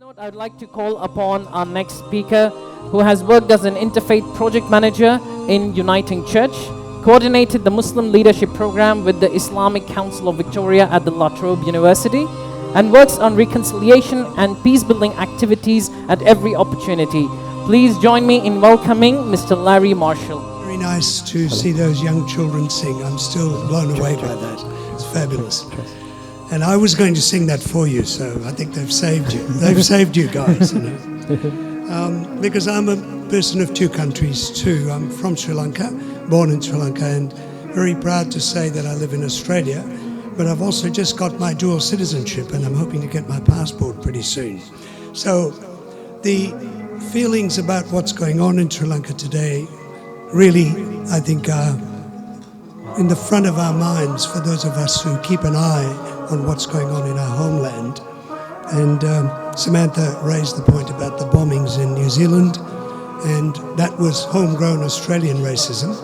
Note, I would like to call upon our next speaker, who has worked as an interfaith project manager in Uniting Church, coordinated the Muslim Leadership Program with the Islamic Council of Victoria at the La Trobe University, and works on reconciliation and peace-building activities at every opportunity. Please join me in welcoming Mr. Larry Marshall. Very nice to see those young children sing. I'm still blown away by that. It's fabulous. And I was going to sing that for you, so I think they've saved you. They've saved you guys, you know. Because I'm a person of two countries too. I'm from Sri Lanka, born in Sri Lanka, and very proud to say that I live in Australia. But I've also just got my dual citizenship, and I'm hoping to get my passport pretty soon. So the feelings about what's going on in Sri Lanka today really, I think, are in the front of our minds for those of us who keep an eye on what's going on in our homeland. And Samantha raised the point about the bombings in New Zealand, and that was homegrown Australian racism.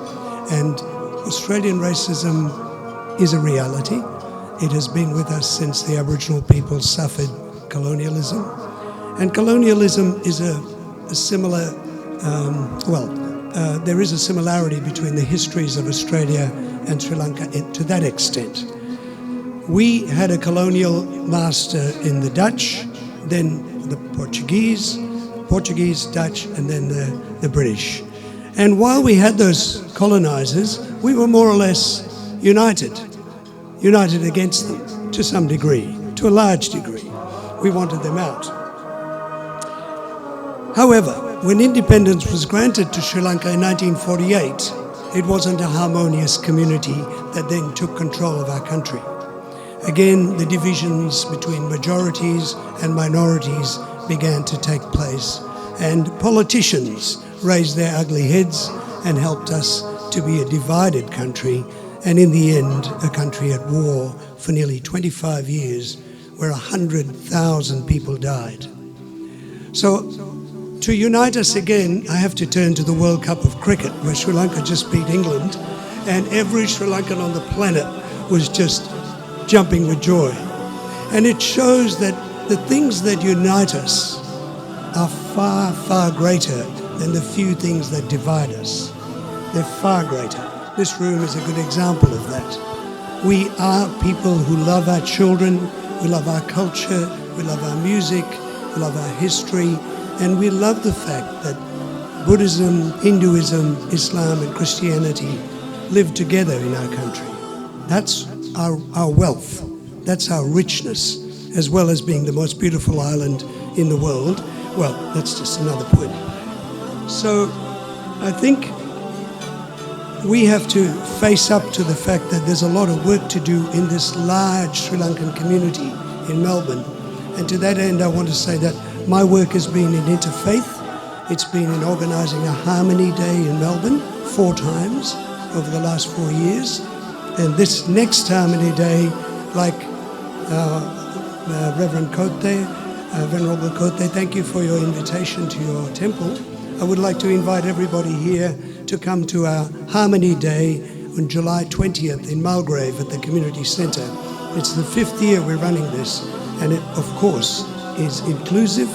And Australian racism is a reality. It has been with us since the Aboriginal people suffered colonialism. And colonialism is a similar, there is a similarity between the histories of Australia and Sri Lanka to that extent. We had a colonial master in the Dutch, then the Portuguese, Dutch, and then the British. And while we had those colonizers, we were more or less united against them to some degree, to a large degree. We wanted them out. However, when independence was granted to Sri Lanka in 1948, it wasn't a harmonious community that then took control of our country. Again, the divisions between majorities and minorities began to take place, and politicians raised their ugly heads and helped us to be a divided country, and in the end, a country at war for nearly 25 years, where 100,000 people died. So, to unite us again, I have to turn to the World Cup of Cricket, where Sri Lanka just beat England, and every Sri Lankan on the planet was just jumping with joy. And it shows that the things that unite us are far, far greater than the few things that divide us. They're far greater. This room is a good example of that. We are people who love our children, we love our culture, we love our music, we love our history, and we love the fact that Buddhism, Hinduism, Islam, and Christianity live together in our country. That's our wealth, that's our richness, as well as being the most beautiful island in the world. Well, that's just another point. So I think we have to face up to the fact that there's a lot of work to do in this large Sri Lankan community in Melbourne. And to that end, I want to say that my work has been in interfaith. It's been in organising a Harmony Day in Melbourne 4 times over the last 4 years. And this next Harmony Day, like Reverend Kote, Venerable Kote, thank you for your invitation to your temple. I would like to invite everybody here to come to our Harmony Day on July 20th in Mulgrave at the Community Centre. It's the 5th year we're running this, and it, of course, is inclusive.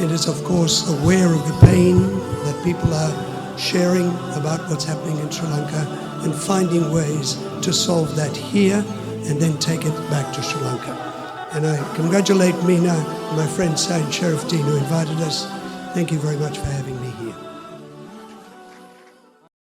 It is, of course, aware of the pain that people are sharing about what's happening in Sri Lanka, and finding ways to solve that here and then take it back to Sri Lanka. And I congratulate MINA, my friend Said Sheriffdeen, who invited us. Thank you very much for having me here.